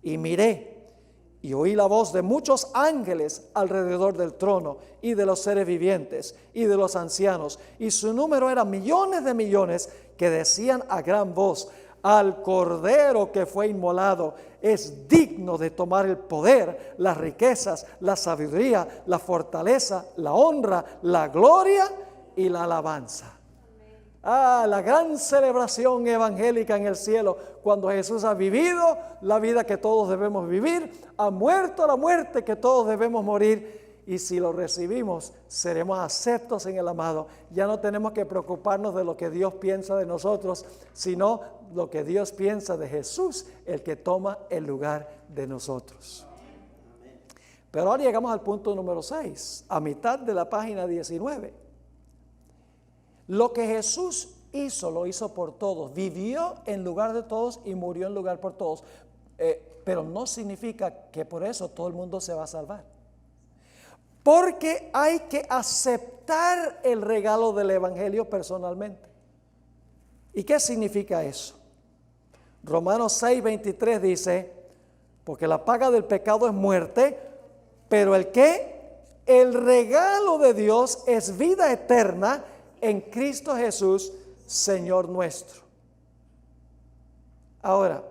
Y miré y oí la voz de muchos ángeles alrededor del trono y de los seres vivientes y de los ancianos, y su número era millones de millones, que decían a gran voz: al Cordero que fue inmolado es digno de tomar el poder, las riquezas, la sabiduría, la fortaleza, la honra, la gloria y la alabanza. La gran celebración evangélica en el cielo, cuando Jesús ha vivido la vida que todos debemos vivir, ha muerto la muerte que todos debemos morir, y si lo recibimos, seremos aceptos en el amado. Ya no tenemos que preocuparnos de lo que Dios piensa de nosotros, sino lo que Dios piensa de Jesús, el que toma el lugar de nosotros. Pero ahora llegamos al punto número 6, a mitad de la página 19. Lo que Jesús hizo, lo hizo por todos. Vivió en lugar de todos y murió en lugar por todos. Pero no significa que por eso todo el mundo se va a salvar. Porque hay que aceptar el regalo del Evangelio personalmente. ¿Y qué significa eso? Romanos 6:23 dice, porque la paga del pecado es muerte, pero ¿el qué? El regalo de Dios es vida eterna en Cristo Jesús, Señor nuestro. Ahora,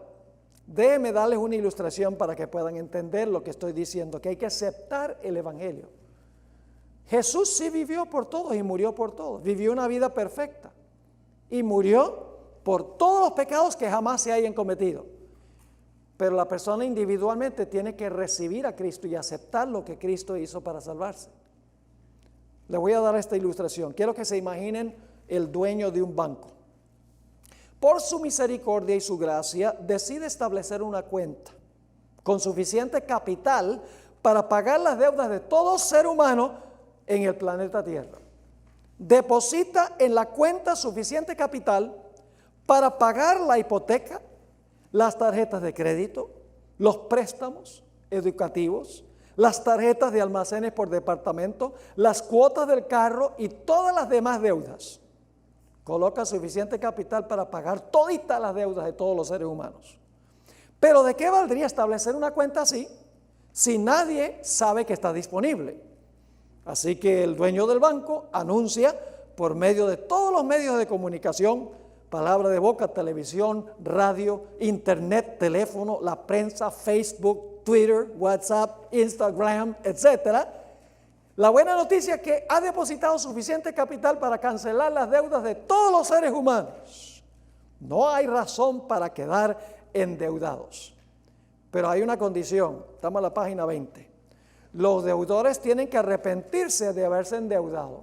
déjenme darles una ilustración para que puedan entender lo que estoy diciendo, que hay que aceptar el Evangelio. Jesús sí vivió por todos y murió por todos, vivió una vida perfecta y murió por todos los pecados que jamás se hayan cometido. Pero la persona individualmente tiene que recibir a Cristo y aceptar lo que Cristo hizo para salvarse. Les voy a dar esta ilustración. Quiero que se imaginen el dueño de un banco. Por su misericordia y su gracia, decide establecer una cuenta con suficiente capital para pagar las deudas de todo ser humano en el planeta Tierra. Deposita en la cuenta suficiente capital para pagar la hipoteca, las tarjetas de crédito, los préstamos educativos, las tarjetas de almacenes por departamento, las cuotas del carro y todas las demás deudas. Coloca suficiente capital para pagar toditas las deudas de todos los seres humanos. Pero ¿de qué valdría establecer una cuenta así si nadie sabe que está disponible? Así que el dueño del banco anuncia por medio de todos los medios de comunicación, palabra de boca, televisión, radio, internet, teléfono, la prensa, Facebook, Twitter, WhatsApp, Instagram, etcétera. La buena noticia es que ha depositado suficiente capital para cancelar las deudas de todos los seres humanos. No hay razón para quedar endeudados. Pero hay una condición, estamos en la página 20. Los deudores tienen que arrepentirse de haberse endeudado.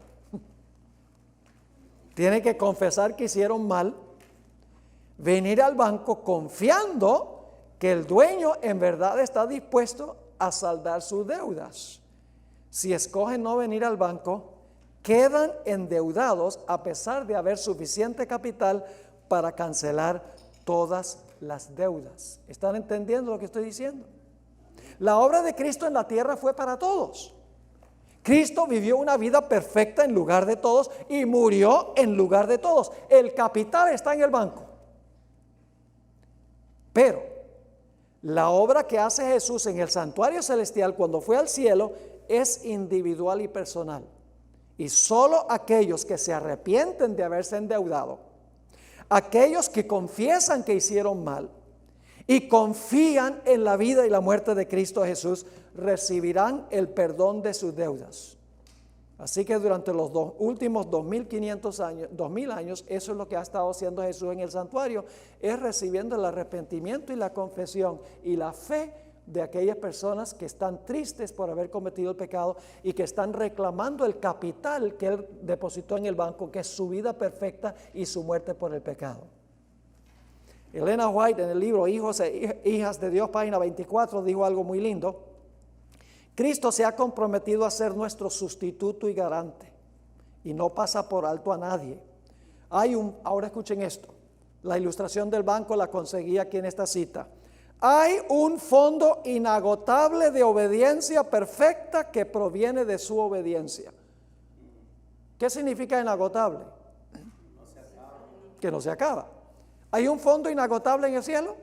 Tienen que confesar que hicieron mal, venir al banco confiando que el dueño en verdad está dispuesto a saldar sus deudas. Si escogen no venir al banco, quedan endeudados a pesar de haber suficiente capital para cancelar todas las deudas. ¿Están entendiendo lo que estoy diciendo? La obra de Cristo en la tierra fue para todos. Cristo vivió una vida perfecta en lugar de todos y murió en lugar de todos. El capital está en el banco. Pero la obra que hace Jesús en el santuario celestial cuando fue al cielo es individual y personal. Y solo aquellos que se arrepienten de haberse endeudado, aquellos que confiesan que hicieron mal y confían en la vida y la muerte de Cristo Jesús, recibirán el perdón de sus deudas. Así que durante los últimos 2500 años, 2000 años, eso es lo que ha estado haciendo Jesús en el santuario, es recibiendo el arrepentimiento y la confesión y la fe de aquellas personas que están tristes por haber cometido el pecado y que están reclamando el capital que Él depositó en el banco, que es su vida perfecta y su muerte por el pecado. Elena White, en el libro Hijos e Hijas de Dios, página 24, dijo algo muy lindo. Cristo se ha comprometido a ser nuestro sustituto y garante y no pasa por alto a nadie. Ahora escuchen esto, la ilustración del banco la conseguí aquí en esta cita. Hay un fondo inagotable de obediencia perfecta que proviene de su obediencia. ¿Qué significa inagotable? Que no se acaba. ¿Hay un fondo inagotable en el cielo?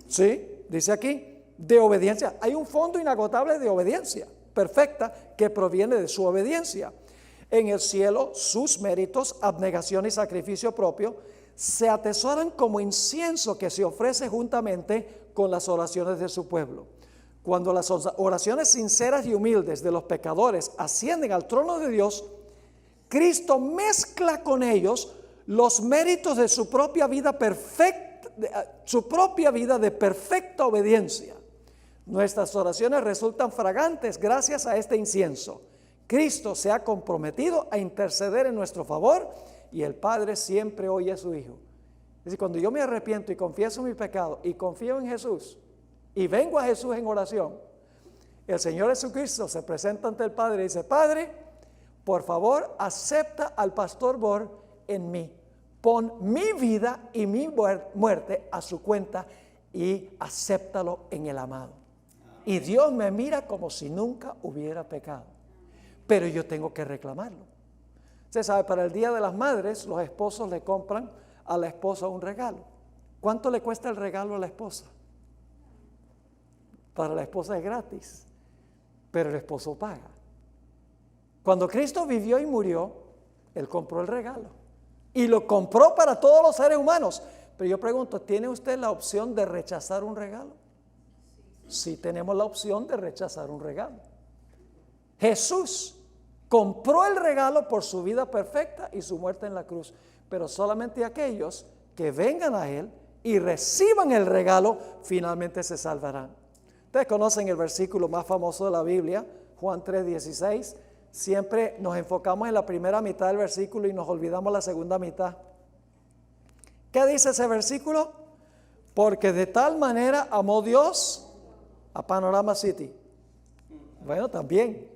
Sí, dice aquí, de obediencia. Hay un fondo inagotable de obediencia perfecta que proviene de su obediencia. En el cielo, sus méritos, abnegación y sacrificio propio se atesoran como incienso que se ofrece juntamente con las oraciones de su pueblo. Cuando las oraciones sinceras y humildes de los pecadores ascienden al trono de Dios, Cristo mezcla con ellos los méritos de su propia vida perfecta, su propia vida de perfecta obediencia. Nuestras oraciones resultan fragantes gracias a este incienso. Cristo se ha comprometido a interceder en nuestro favor y el Padre siempre oye a su Hijo. Es decir, cuando yo me arrepiento y confieso mi pecado y confío en Jesús y vengo a Jesús en oración, el Señor Jesucristo se presenta ante el Padre y dice: Padre, por favor, acepta al pastor Bor en mí. Pon mi vida y mi muerte a su cuenta y acéptalo en el amado. Y Dios me mira como si nunca hubiera pecado. Pero yo tengo que reclamarlo. Usted sabe, para el Día de las Madres, los esposos le compran a la esposa un regalo. ¿Cuánto le cuesta el regalo a la esposa? Para la esposa es gratis, pero el esposo paga. Cuando Cristo vivió y murió, Él compró el regalo y lo compró para todos los seres humanos. Pero yo pregunto, ¿tiene usted la opción de rechazar un regalo? Sí, tenemos la opción de rechazar un regalo. Jesús compró el regalo por su vida perfecta y su muerte en la cruz, pero solamente aquellos que vengan a Él y reciban el regalo finalmente se salvarán. Ustedes conocen el versículo más famoso de la Biblia, Juan 3:16. Siempre nos enfocamos en la primera mitad del versículo y nos olvidamos la segunda mitad. ¿Qué dice ese versículo? Porque de tal manera amó Dios a Panorama City. Bueno, también.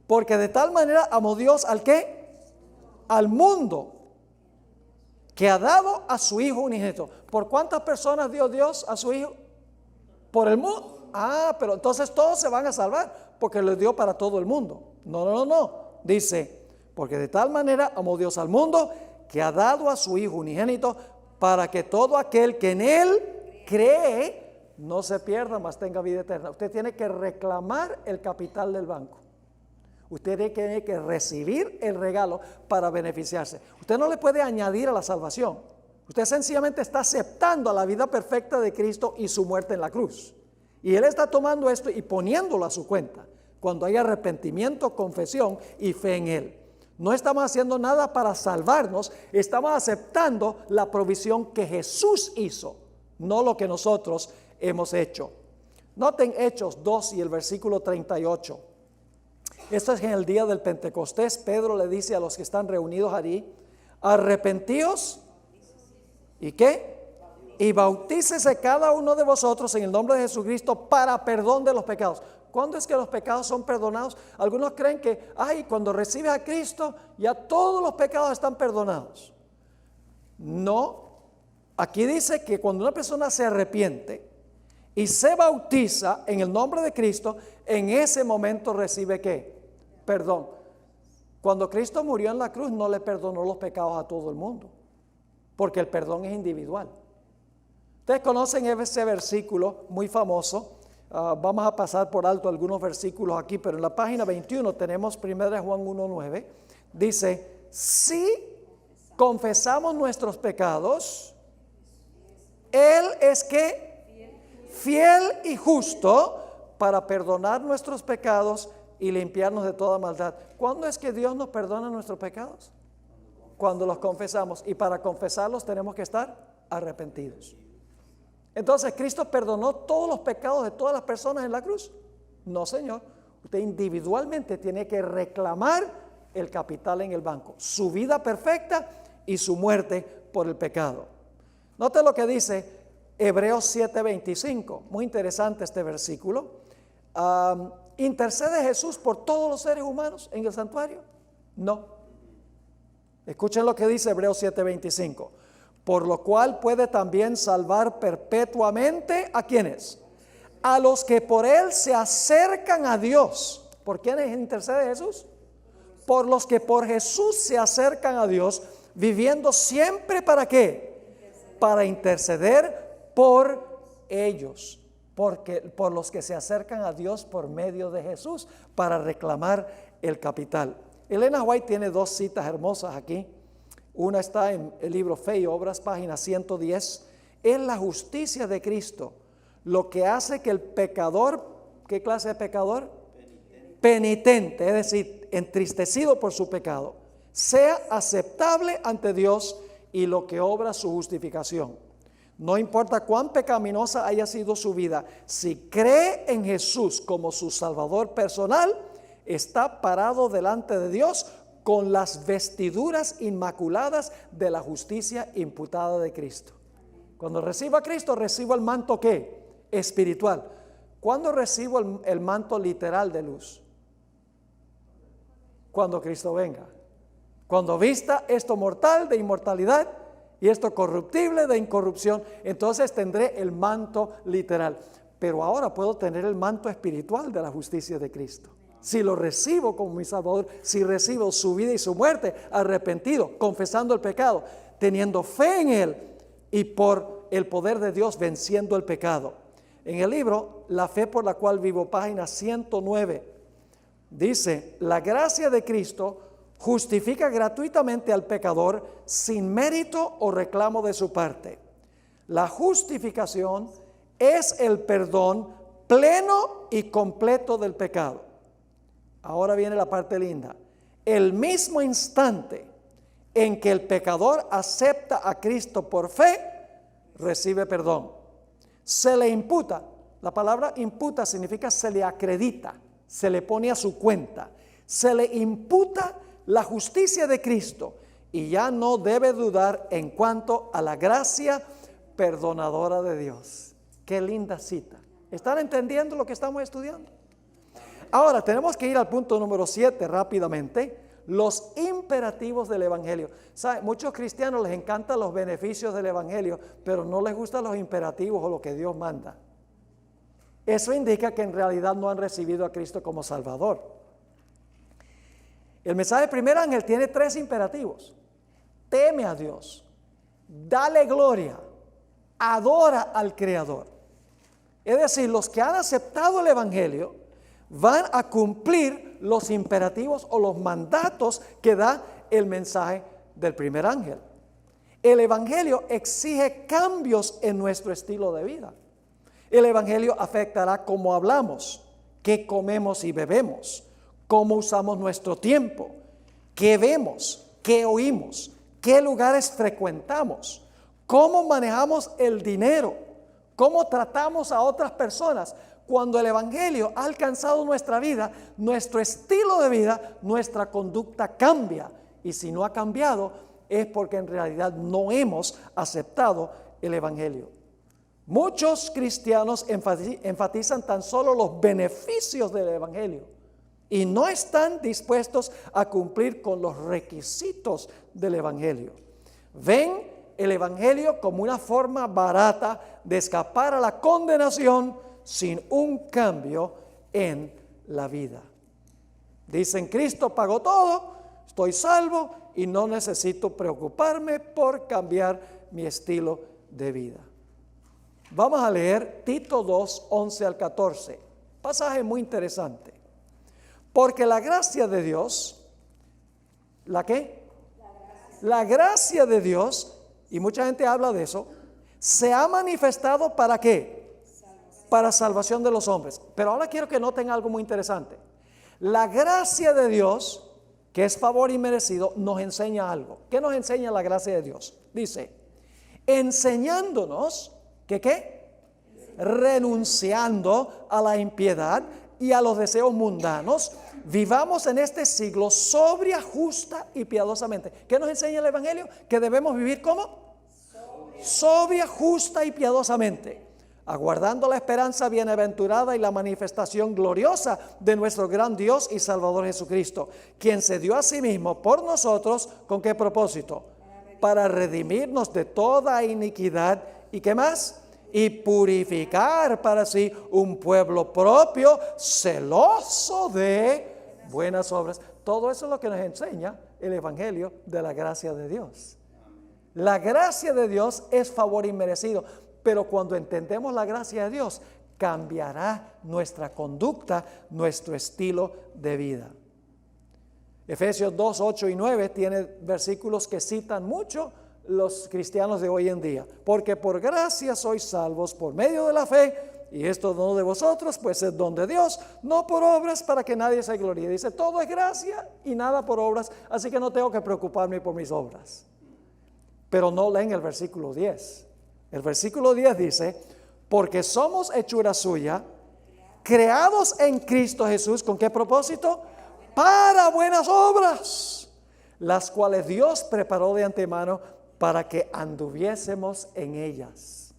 Porque de tal manera amó Dios ¿al qué? Al mundo, que ha dado a su Hijo unigénito. ¿Por cuántas personas dio Dios a su Hijo? Por el mundo. Pero entonces todos se van a salvar, porque lo dio para todo el mundo. No. Dice, porque de tal manera amó Dios al mundo, que ha dado a su Hijo unigénito, para que todo aquel que en Él cree no se pierda, mas tenga vida eterna. Usted tiene que reclamar el capital del banco. Usted tiene que recibir el regalo para beneficiarse. Usted no le puede añadir a la salvación. Usted sencillamente está aceptando a la vida perfecta de Cristo y su muerte en la cruz. Y Él está tomando esto y poniéndolo a su cuenta cuando hay arrepentimiento, confesión y fe en Él. No estamos haciendo nada para salvarnos, estamos aceptando la provisión que Jesús hizo, no lo que nosotros hemos hecho. Noten Hechos 2 y el versículo 38. Esto es en el día del Pentecostés. Pedro le dice a los que están reunidos allí, arrepentíos, ¿y qué? Y bautícese cada uno de vosotros en el nombre de Jesucristo para perdón de los pecados. ¿Cuándo es que los pecados son perdonados? Algunos creen que, cuando recibes a Cristo, ya todos los pecados están perdonados. No, aquí dice que cuando una persona se arrepiente y se bautiza en el nombre de Cristo, en ese momento recibe ¿qué? Perdón. Cuando Cristo murió en la cruz, no le perdonó los pecados a todo el mundo, porque el perdón es individual. Ustedes conocen ese versículo muy famoso. Vamos a pasar por alto algunos versículos aquí, pero en la página 21 tenemos 1 Juan 1:9. Dice, si confesamos nuestros pecados, Él es que fiel y justo para perdonar nuestros pecados y limpiarnos de toda maldad. ¿Cuándo es que Dios nos perdona nuestros pecados? Cuando los confesamos, y para confesarlos tenemos que estar arrepentidos. Entonces, ¿Cristo perdonó todos los pecados de todas las personas en la cruz? No, Señor. Usted individualmente tiene que reclamar el capital en el banco, su vida perfecta y su muerte por el pecado. Note lo que dice Hebreos 7:25. Muy interesante este versículo. ¿Intercede Jesús por todos los seres humanos en el santuario? No. Escuchen lo que dice Hebreos 7:25. Por lo cual puede también salvar perpetuamente ¿a quiénes? A los que por Él se acercan a Dios. ¿Por quiénes intercede Jesús? Por los que por Jesús se acercan a Dios, viviendo siempre ¿para qué? Para interceder por ellos. Porque por los que se acercan a Dios por medio de Jesús para reclamar el capital. Elena White tiene dos citas hermosas aquí. Una está en el libro Fe y Obras, página 110. Es la justicia de Cristo lo que hace que el pecador, ¿qué clase de pecador? Penitente, es decir, entristecido por su pecado, sea aceptable ante Dios y lo que obra su justificación. No importa cuán pecaminosa haya sido su vida, si cree en Jesús como su Salvador personal, está parado delante de Dios con las vestiduras inmaculadas de la justicia imputada de Cristo. Cuando recibo a Cristo, recibo el manto ¿qué? Espiritual. ¿Cuándo recibo el manto literal de luz? Cuando Cristo venga. Cuando vista esto mortal de inmortalidad y esto corruptible de incorrupción, entonces tendré el manto literal. Pero ahora puedo tener el manto espiritual de la justicia de Cristo. Si lo recibo como mi Salvador, si recibo su vida y su muerte, arrepentido, confesando el pecado, teniendo fe en Él y por el poder de Dios venciendo el pecado. En el libro La fe por la cual vivo, página 109, dice: la gracia de Cristo justifica gratuitamente al pecador sin mérito o reclamo de su parte. La justificación es el perdón pleno y completo del pecado. Ahora viene la parte linda. El mismo instante en que el pecador acepta a Cristo por fe, recibe perdón. Se le imputa. La palabra imputa significa se le acredita, se le pone a su cuenta. Se le imputa la justicia de Cristo y ya no debe dudar en cuanto a la gracia perdonadora de Dios. Qué linda cita. ¿Están entendiendo lo que estamos estudiando? Ahora tenemos que ir al punto número 7 rápidamente. Los imperativos del Evangelio. ¿Sabe? Muchos cristianos les encantan los beneficios del Evangelio, pero no les gustan los imperativos o lo que Dios manda. Eso indica que en realidad no han recibido a Cristo como Salvador. El mensaje del primer ángel tiene 3 imperativos. Teme a Dios, dale gloria, adora al Creador. Es decir, los que han aceptado el Evangelio van a cumplir los imperativos o los mandatos que da el mensaje del primer ángel. El Evangelio exige cambios en nuestro estilo de vida. El Evangelio afectará cómo hablamos, qué comemos y bebemos, cómo usamos nuestro tiempo, qué vemos, qué oímos, qué lugares frecuentamos, cómo manejamos el dinero, cómo tratamos a otras personas. Cuando el Evangelio ha alcanzado nuestra vida, nuestro estilo de vida, nuestra conducta cambia. Y si no ha cambiado, es porque en realidad no hemos aceptado el Evangelio. Muchos cristianos enfatizan tan solo los beneficios del Evangelio y no están dispuestos a cumplir con los requisitos del Evangelio. Ven el Evangelio como una forma barata de escapar a la condenación sin un cambio en la vida. Dicen: Cristo pagó todo, estoy salvo y no necesito preocuparme por cambiar mi estilo de vida. Vamos a leer Tito 2, 11 al 14. Pasaje muy interesante. Porque la gracia de Dios, ¿la qué? La gracia de Dios, y mucha gente habla de eso, se ha manifestado ¿para qué? Para salvación de los hombres. Pero ahora quiero que noten algo muy interesante. La gracia de Dios, que es favor inmerecido, nos enseña algo. ¿Qué nos enseña la gracia de Dios? Dice: enseñándonos que ¿qué? Renunciando a la impiedad y a los deseos mundanos, vivamos en este siglo sobria, justa y piadosamente. ¿Qué nos enseña el Evangelio? Que debemos vivir ¿cómo? Sobria, justa y piadosamente, aguardando la esperanza bienaventurada y la manifestación gloriosa de nuestro gran Dios y Salvador Jesucristo, quien se dio a sí mismo por nosotros, ¿con qué propósito? Para redimirnos de toda iniquidad, ¿y qué más? Y purificar para sí un pueblo propio, celoso de buenas obras. Todo eso es lo que nos enseña el Evangelio de la gracia de Dios. La gracia de Dios es favor inmerecido. Pero cuando entendemos la gracia de Dios, cambiará nuestra conducta, nuestro estilo de vida. Efesios 2, 8 y 9 tiene versículos que citan mucho los cristianos de hoy en día. Porque por gracia sois salvos por medio de la fe, y esto no de vosotros, pues es don de Dios, no por obras para que nadie se gloríe. Dice: todo es gracia y nada por obras, así que no tengo que preocuparme por mis obras. Pero no leen el versículo 10. El versículo 10 dice: porque somos hechura suya, creados en Cristo Jesús, ¿con qué propósito? Para buenas obras, las cuales Dios preparó de antemano para que anduviésemos en ellas.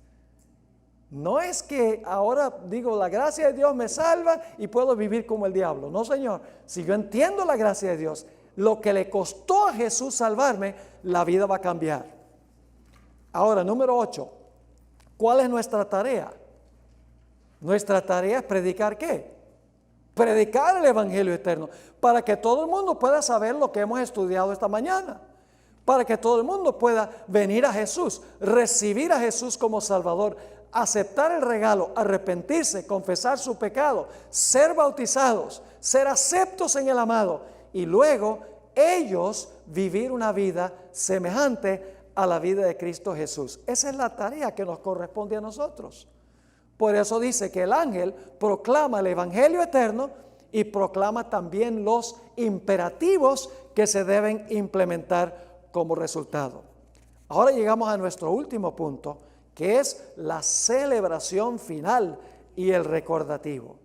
No es que ahora digo la gracia de Dios me salva y puedo vivir como el diablo. No, Señor, si yo entiendo la gracia de Dios, lo que le costó a Jesús salvarme, la vida va a cambiar. Ahora, número 8. ¿Cuál es nuestra tarea? Nuestra tarea es predicar ¿qué? Predicar el Evangelio eterno, para que todo el mundo pueda saber lo que hemos estudiado esta mañana, para que todo el mundo pueda venir a Jesús, recibir a Jesús como Salvador, aceptar el regalo, arrepentirse, confesar su pecado, ser bautizados, ser aceptos en el amado y luego ellos vivir una vida semejante a la vida de Cristo Jesús. Esa es la tarea que nos corresponde a nosotros. Por eso dice que el ángel proclama el evangelio eterno y proclama también los imperativos que se deben implementar como resultado. Ahora llegamos a nuestro último punto, que es la celebración final y el recordativo.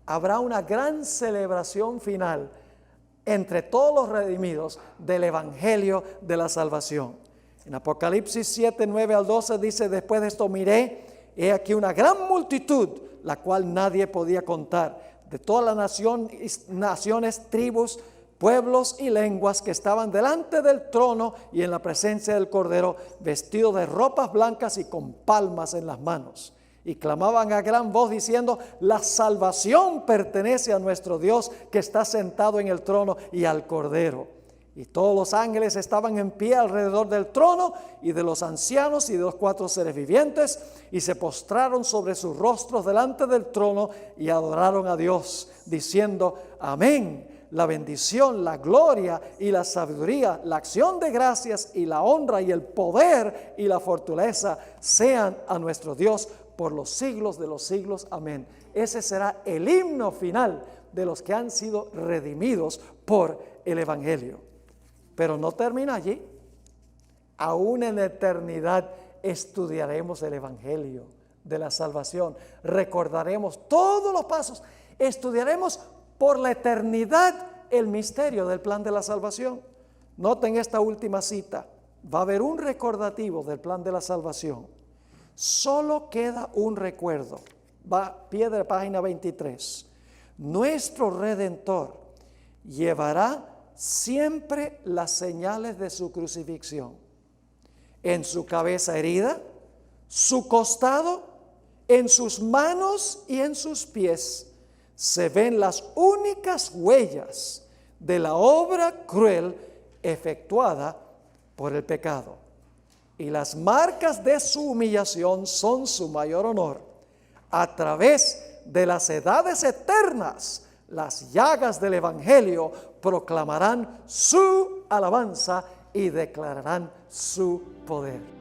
Habrá una gran celebración final entre todos los redimidos del evangelio de la salvación. En Apocalipsis 7, 9 al 12 dice: después de esto miré, he aquí una gran multitud, la cual nadie podía contar, de todas las naciones, tribus, pueblos y lenguas que estaban delante del trono y en la presencia del Cordero, vestidos de ropas blancas y con palmas en las manos. Y clamaban a gran voz diciendo: la salvación pertenece a nuestro Dios que está sentado en el trono y al Cordero. Y todos los ángeles estaban en pie alrededor del trono y de los ancianos y de los 4 seres vivientes, y se postraron sobre sus rostros delante del trono y adoraron a Dios, diciendo: amén. La bendición, la gloria y la sabiduría, la acción de gracias y la honra y el poder y la fortaleza sean a nuestro Dios por los siglos de los siglos. Amén. Ese será el himno final de los que han sido redimidos por el evangelio. Pero no termina allí. Aún en la eternidad estudiaremos el evangelio de la salvación. Recordaremos todos los pasos. Estudiaremos por la eternidad el misterio del plan de la salvación. Noten esta última cita. Va a haber un recordativo del plan de la salvación. Solo queda un recuerdo. Va pie de la página 23. Nuestro Redentor llevará siempre las señales de su crucifixión. En su cabeza herida, su costado, en sus manos y en sus pies se ven las únicas huellas de la obra cruel efectuada por el pecado. Y las marcas de su humillación son su mayor honor. A través de las edades eternas, las llagas del evangelio proclamarán su alabanza y declararán su poder.